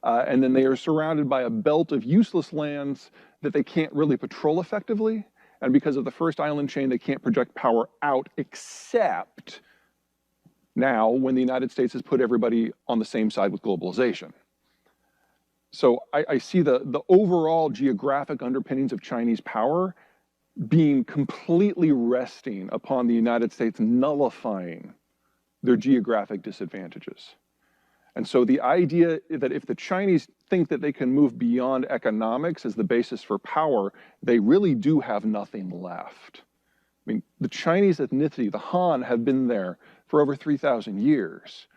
And then they are surrounded by a belt of useless lands that they can't really patrol effectively. And because of the first island chain, they can't project power out, except now when the United States has put everybody on the same side with globalization. So I see the overall geographic underpinnings of Chinese power being completely resting upon the United States nullifying their geographic disadvantages. And so the idea that if the Chinese think that they can move beyond economics as the basis for power, they really do have nothing left. I mean, the Chinese ethnicity, the Han, have been there for over 3,000 years,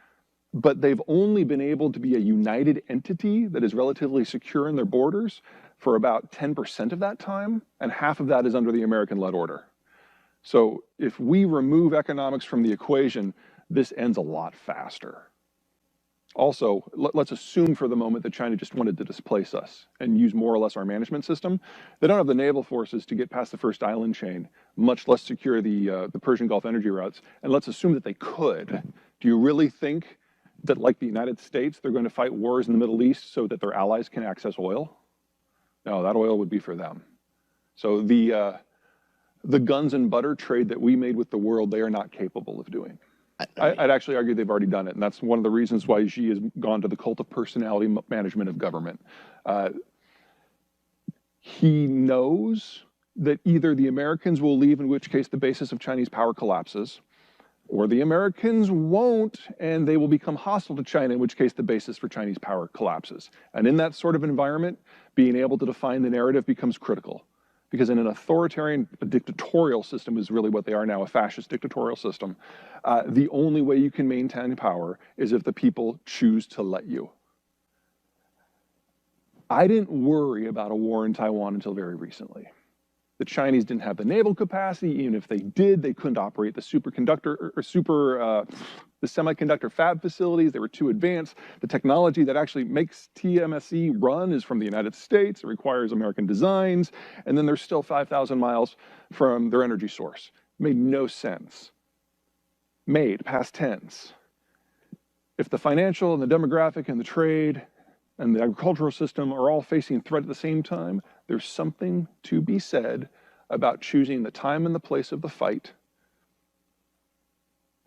but they've only been able to be a united entity that is relatively secure in their borders for about 10% of that time, and half of that is under the American-led order. So if we remove economics from the equation, this ends a lot faster. Also, let's assume for the moment that China just wanted to displace us and use more or less our management system. They don't have the naval forces to get past the first island chain, much less secure the Persian Gulf energy routes. And let's assume that they could. Do you really think that, like the United States, they're going to fight wars in the Middle East so that their allies can access oil? No, that oil would be for them. So the guns and butter trade that we made with the world, they are not capable of doing. I'd actually argue they've already done it, and that's one of the reasons why Xi has gone to the cult of personality management of government. He knows that either the Americans will leave, in which case the basis of Chinese power collapses, or the Americans won't, and they will become hostile to China, in which case the basis for Chinese power collapses. And in that sort of environment, being able to define the narrative becomes critical. Because in an authoritarian, a dictatorial system is really what they are now, a fascist dictatorial system, the only way you can maintain power is if the people choose to let you. I didn't worry about a war in Taiwan until very recently. The Chinese didn't have the naval capacity. Even if they did, they couldn't operate the the semiconductor fab facilities. They were too advanced. The technology that actually makes TSMC run is from the United States. It requires American designs. And then they're still 5,000 miles from their energy source. Made no sense. Made, past tense. If the financial and the demographic and the trade and the agricultural system are all facing threat at the same time, there's something to be said about choosing the time and the place of the fight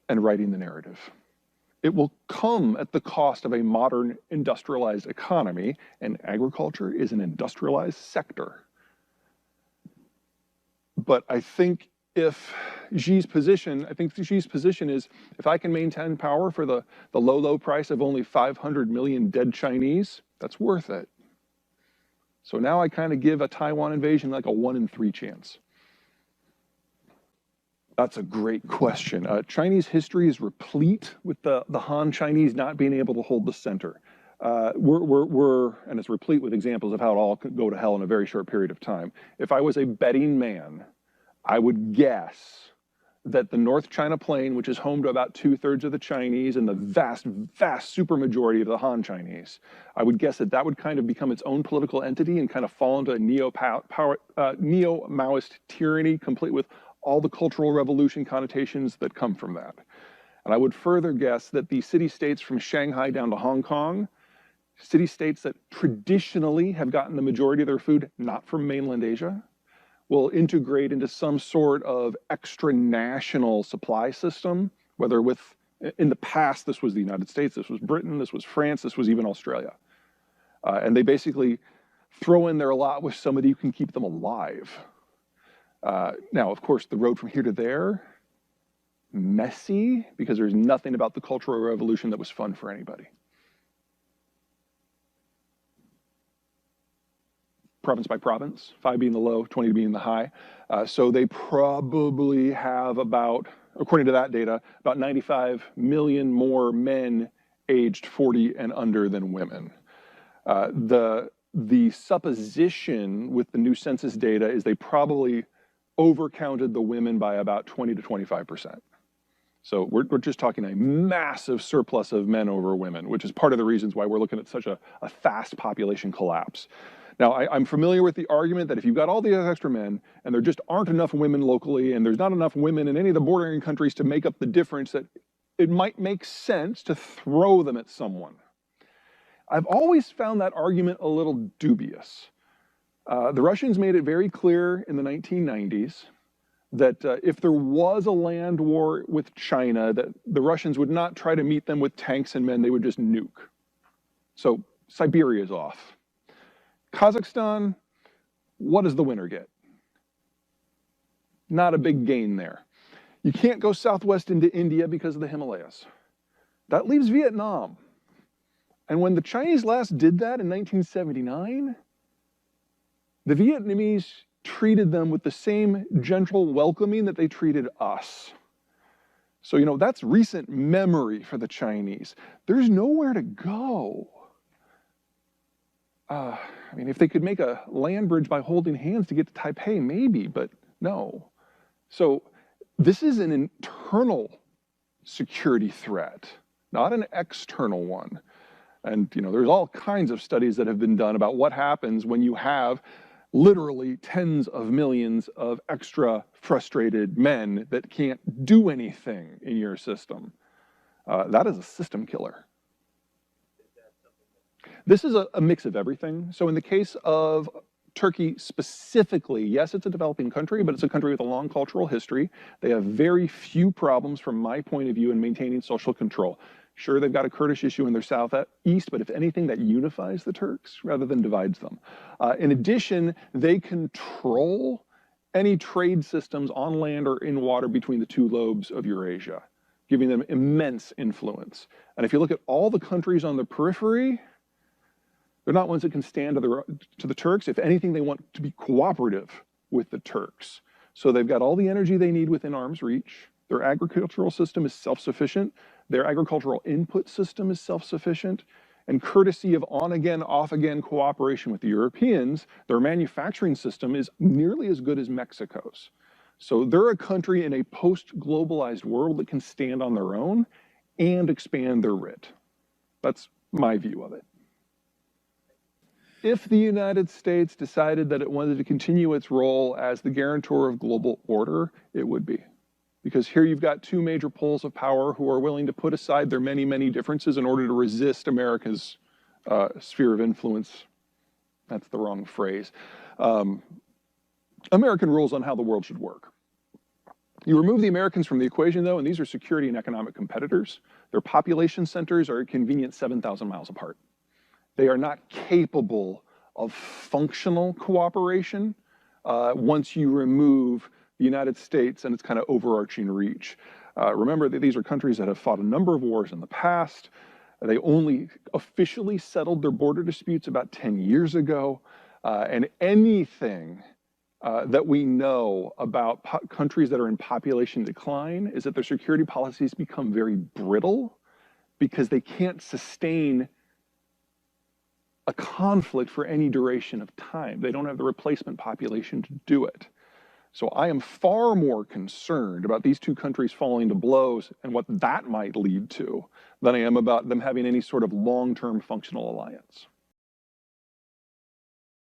and writing the narrative. It will come at the cost of a modern industrialized economy, and agriculture is an industrialized sector. But I think if Xi's position is, if I can maintain power for the low price of only 500 million dead Chinese, that's worth it. So now I kind of give a Taiwan invasion like a 1 in 3 chance. That's a great question. Chinese history is replete with the Han Chinese not being able to hold the center. And it's replete with examples of how it all could go to hell in a very short period of time. If I was a betting man, I would guess that the North China Plain, which is home to about 2/3 of the Chinese and the vast supermajority of the Han Chinese, I would guess that that would kind of become its own political entity and kind of fall into a neo-Maoist tyranny, complete with all the cultural revolution connotations that come from that. And I would further guess that the city-states from Shanghai down to Hong Kong, city-states that traditionally have gotten the majority of their food not from mainland Asia, will integrate into some sort of extra-national supply system, whether in the past, this was the United States, this was Britain, this was France, this was even Australia. And they basically throw in their lot with somebody who can keep them alive. Now, of course, the road from here to there, messy, because there's nothing about the Cultural Revolution that was fun for anybody. Province by province, 5 being the low, 20 being the high. So they probably have about, according to that data, about 95 million more men aged 40 and under than women. The supposition with the new census data is they probably overcounted the women by about 20 to 25%. So we're just talking a massive surplus of men over women, which is part of the reasons why we're looking at such a fast population collapse. Now, I'm familiar with the argument that if you've got all these extra men and there just aren't enough women locally and there's not enough women in any of the bordering countries to make up the difference, that it might make sense to throw them at someone. I've always found that argument a little dubious. The Russians made it very clear in the 1990s that if there was a land war with China, that the Russians would not try to meet them with tanks and men, they would just nuke. So Siberia's off. Kazakhstan, what does the winner get? Not a big gain there. You can't go southwest into India because of the Himalayas. That leaves Vietnam. And when the Chinese last did that in 1979, the Vietnamese treated them with the same gentle welcoming that they treated us. So, you know, that's recent memory for the Chinese. There's nowhere to go. I mean, if they could make a land bridge by holding hands to get to Taipei, maybe, but no. So this is an internal security threat, not an external one. And, you know, there's all kinds of studies that have been done about what happens when you have literally tens of millions of extra frustrated men that can't do anything in your system. That is a system killer. This is a mix of everything. So in the case of Turkey specifically, yes, it's a developing country, but it's a country with a long cultural history. They have very few problems from my point of view in maintaining social control. Sure, they've got a Kurdish issue in their southeast, but if anything, that unifies the Turks rather than divides them. In addition, they control any trade systems on land or in water between the two lobes of Eurasia, giving them immense influence. And if you look at all the countries on the periphery, they're not ones that can stand to the Turks. If anything, they want to be cooperative with the Turks. So they've got all the energy they need within arm's reach. Their agricultural system is self-sufficient. Their agricultural input system is self-sufficient. And courtesy of on-again, off-again cooperation with the Europeans, their manufacturing system is nearly as good as Mexico's. So they're a country in a post-globalized world that can stand on their own and expand their writ. That's my view of it. If the United States decided that it wanted to continue its role as the guarantor of global order, it would be. Because here you've got two major poles of power who are willing to put aside their many, many differences in order to resist America's sphere of influence. That's the wrong phrase. American rules on how the world should work. You remove the Americans from the equation, though, and these are security and economic competitors. Their population centers are a convenient 7,000 miles apart. They are not capable of functional cooperation once you remove the United States and its kind of overarching reach. Remember that these are countries that have fought a number of wars in the past. They only officially settled their border disputes about 10 years ago. And anything that we know about countries that are in population decline is that their security policies become very brittle because they can't sustain a conflict for any duration of time. They don't have the replacement population to do it. So I am far more concerned about these two countries falling to blows and what that might lead to than I am about them having any sort of long-term functional alliance.